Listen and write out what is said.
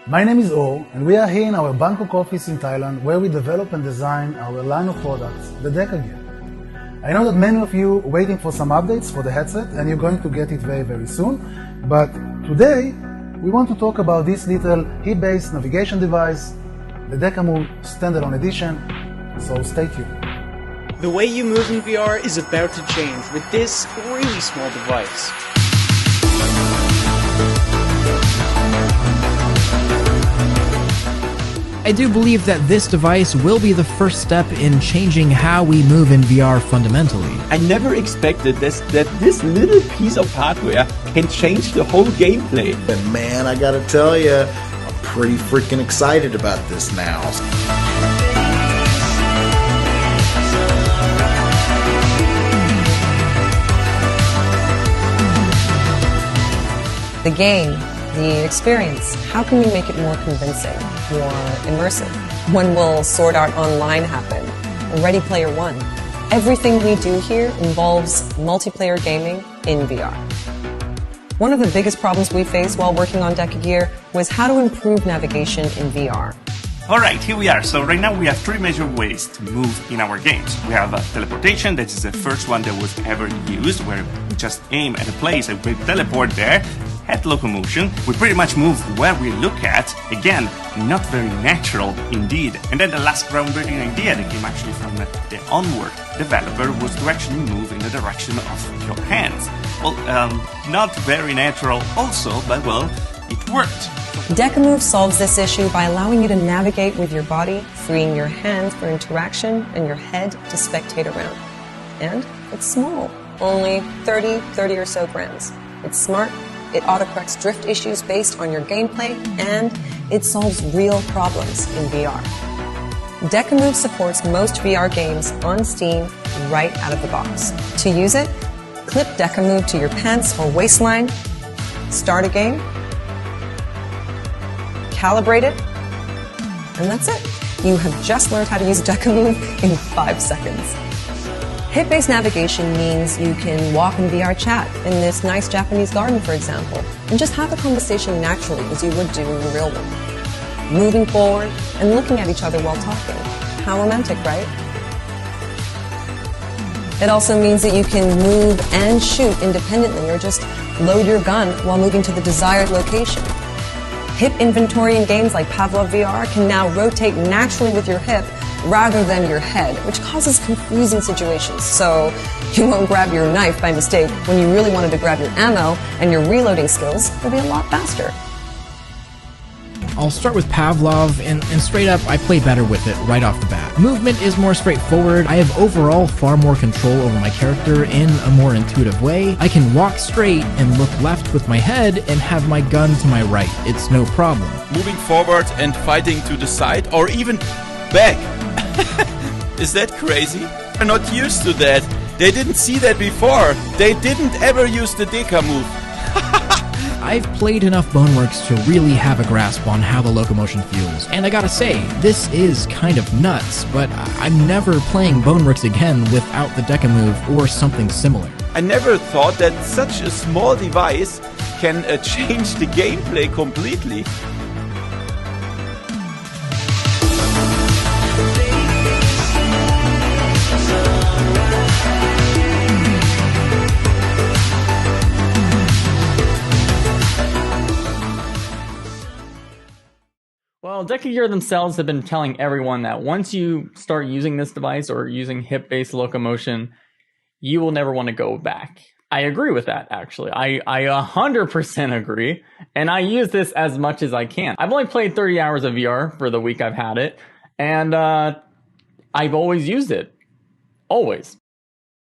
My name is Or, and we are here in our Bangkok office in Thailand, where we develop and design our line of products, the Deca gear. I know that many of you are waiting for some updates for the headset, and you're going to get it very, very soon. But today, we want to talk about this little hip-based navigation device, the DecaMove standalone edition, so stay tuned. The way you move in VR is about to change with this really small device. I do believe that this device will be the first step in changing how we move in VR fundamentally. I never expected that this little piece of hardware can change the whole gameplay. And man, I gotta tell you, I'm pretty freaking excited about this now. The game, the experience, how can we make it more convincing, more immersive? When will Sword Art Online happen? Ready Player One? Everything we do here involves multiplayer gaming in VR. One of the biggest problems we faced while working on Deca gear was how to improve navigation in VR. Alright, here we are. So right now we have three major ways to move in our games. We have teleportation, that is the first one that was ever used, where we just aim at a place and we teleport there. Head locomotion, we pretty much move where we look at, again, not very natural indeed. And then the last groundbreaking idea that came actually from the Onward developer was to actually move in the direction of your hands. Well, not very natural also, but well, it worked. DecaMove solves this issue by allowing you to navigate with your body, freeing your hands for interaction and your head to spectate around. And it's small, only 30 or so grams. It's smart. It autocorrects drift issues based on your gameplay, and it solves real problems in VR. DecaMove supports most VR games on Steam right out of the box. To use it, clip DecaMove to your pants or waistline, start a game, calibrate it, and that's it. You have just learned how to use DecaMove in 5 seconds. Hip-based navigation means you can walk in VR chat in this nice Japanese garden, for example, and just have a conversation naturally as you would do in the real world. Moving forward and looking at each other while talking. How romantic, right? It also means that you can move and shoot independently or just load your gun while moving to the desired location. Hip inventory in games like Pavlov VR can now rotate naturally with your hip rather than your head, which causes confusing situations. So you won't grab your knife by mistake when you really wanted to grab your ammo, and your reloading skills will be a lot faster. I'll start with Pavlov, and straight up, I play better with it right off the bat. Movement is more straightforward. I have overall far more control over my character in a more intuitive way. I can walk straight and look left with my head and have my gun to my right. It's no problem. Moving forward and fighting to the side or even back. Is that crazy? They're not used to that. They didn't see that before. They didn't ever use the DecaMove. I've played enough Boneworks to really have a grasp on how the locomotion feels. And I gotta say, this is kind of nuts, but I'm never playing Boneworks again without the DecaMove or something similar. I never thought that such a small device can change the gameplay completely. Well, Deca gear themselves have been telling everyone that once you start using this device or using hip-based locomotion, you will never want to go back. I agree with that, actually. I 100% agree, and I use this as much as I can. I've only played 30 hours of VR for the week I've had it, and I've always used it. Always.